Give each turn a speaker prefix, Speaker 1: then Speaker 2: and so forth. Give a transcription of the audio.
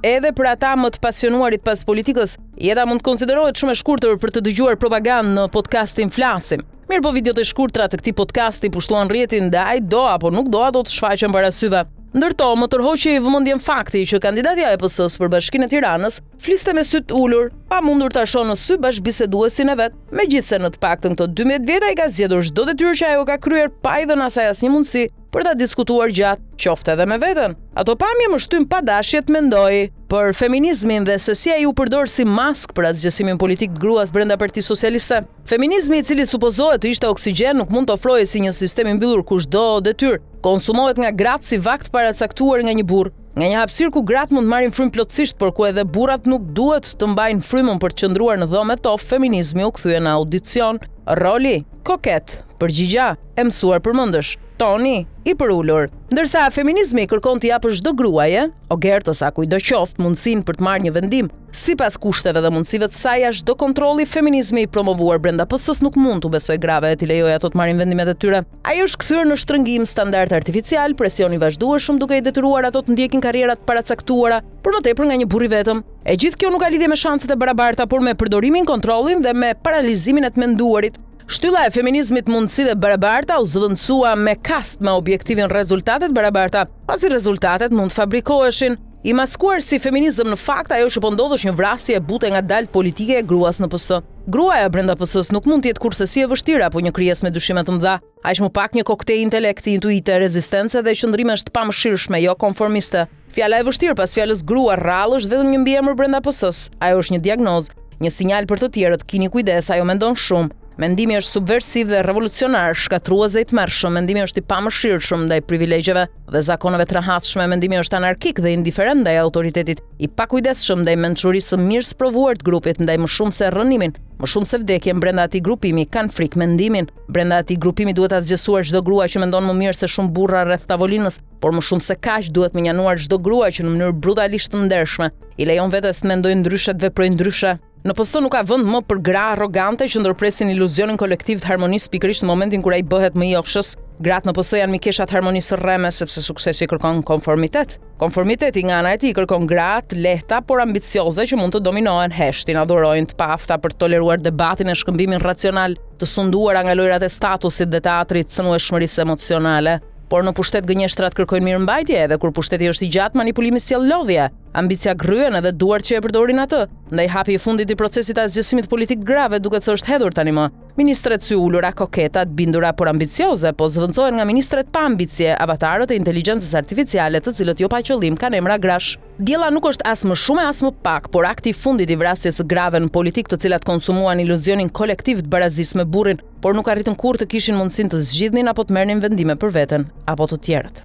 Speaker 1: edhe për ata më të pasionuarit pas politikës, jeta mund të konsiderohet shumë e shkurtër për të dëgjuar propagandë në podcastin Flasim. Mirë po videot e shkurtra të këtij podcasti pushtuan rrjetin ndaj do apo nuk do ato të shfaqen para syve. Ndërto, më tërhoqi vëmendjen fakti që kandidatja e PS-s për Bashkinë e Tiranës fliste me syt ulur, pa mundur ta shohë në sy bashkëbiseduesin e vet, megjithse në të paktën këto 12 vjet ai ka zgjedhur çdo detyrë që ajo ka kryer pa i dhënë asaj asnjë mundësi për ta diskutuar gjatë, qoftë edhe me veten. Ato pamje më shtyn pa dashje të mendoj për feminizmin dhe se si ai u përdor si mask për asgjësimin politik të gruas brenda Partisë Socialiste. Feminizmi i cili supozohet të ishte oksigjen nuk mund të ofrojë si një sistem i mbyllur kushdo detyrë. Konsumohet nga gratë si vakt paracaktuar nga një burr. Nga një hapësirë ku gratë mund marrin frymë plotësisht, por ku edhe burrat nuk duhet të mbajnë frymën për të qëndruar në dhomë top, feminizmi u kthye në audicion. Roli koket, përgjigja e mësuar përmendësh. Toni i përulur. Ndërsa feminizmi kërkon të japë çdo gruaje, ogertës a kujdo qoftë, mundësinë për të marrë një vendim sipas kushteve dhe mundësive të saj as çdo kontrolli, feminizmi i promovuar brenda PS-s nuk mund t'u besoj grave e t'i lejojë ato të marrin vendimet e tyre. Ai është kthyer në shtrëngim standard artificial, presion i vazhdueshëm duke i detyruar ato të ndjekin karrierat paracaktuara, por më tepër nga një burr i vetëm. E gjithë kjo nuk ka lidhje me shanset e barabarta, por me përdorimin, kontrollin dhe me paralizimin e të menduarit. Shtylla e feminizmit mundësitë e barabarta u zëvendësua me kast me objektivin rezultatet barabarta, pasi rezultatet mund të fabrikoheshin. I maskuar si feminizëm në fakt ajo që po ndodh është një vrasje e butë nga dalë politike e gruas në PS. Gruaja brenda PS-s nuk mund të jetë kurse si e vështirë apo një krijesë me dyshime të mëdha, aq më pak një koktejl intelekti, intuite, rezistence dhe qëndrimesh të pamëshirshme, jo konformiste. Fjala e vështirë pas fjalës grua rrallë është vetëm një mbiemër brenda PS-s. Ajo është një diagnozë, një sinjal për të tjerët, keni kujdes, ajo mendon shumë. Mendimi është subversiv dhe revolucionar, shkatrues dhe i tmerrshëm, mendimi është i pamëshirshëm ndaj privilegjeve dhe zakoneve të rahatshme, mendimi është anarkik dhe indiferent ndaj autoritetit, i pakujdesshëm ndaj mençurisë së mirë sprovuar të grupit, ndaj më shumë se rënimin, më shumë se vdekjen brenda atij grupimi kanë frikë mendimin, brenda atij grupimi duhet ta zgjesuar çdo grua që mendon më mirë se shumë burra rreth tavolinës, por më shumë se kaq duhet më njanuar çdo grua që në mënyrë brutalisht të ndershme i lejon vetes të mendojë ndryshe, të veprojë ndryshe. Në PS nuk ka vend më për gra arrogante që ndërpresin iluzionin kolektiv të harmonisë pikërisht në momentin kur ai bëhet më i joshës. Gratë në PS janë mikeshat harmonisë rreme sepse suksesi kërkon konformitet. Konformiteti nga ana e tij kërkon gratë lehta por ambicioze që mund të dominohen, heshtin, adhurojnë, të pafta për të toleruar debatin e shkëmbimin racional, të sunduara nga lojrat e statusit dhe teatrit së nueshmërisë emocionale. Por në pushtet gënjeshtrat kërkojnë mirëmbajtje edhe kur pushteti është i gjatë manipulimi sjell lodhje. Ambicia gryen edhe duart që e përdorin atë. Ndaj hapi i fundit i procesit të zgjesimit politik grave duket se është hedhur tani më. Ministret sy ulura, koketa, të bindura por ambicioze, po zëvendësohen nga ministret pa ambicie, avatarët e inteligjencës artificiale, të cilët jo pa qëllim kanë emra grash. Diella nuk është as më shumë as më pak, por akti i fundit i vrasjes së grave në politik, të cilat konsumuan iluzionin kolektiv të barazisë me burrin, por nuk arritën kurrë të kishin mundësinë të zgjidhnin apo të merrnin vendime për veten apo të tjerët.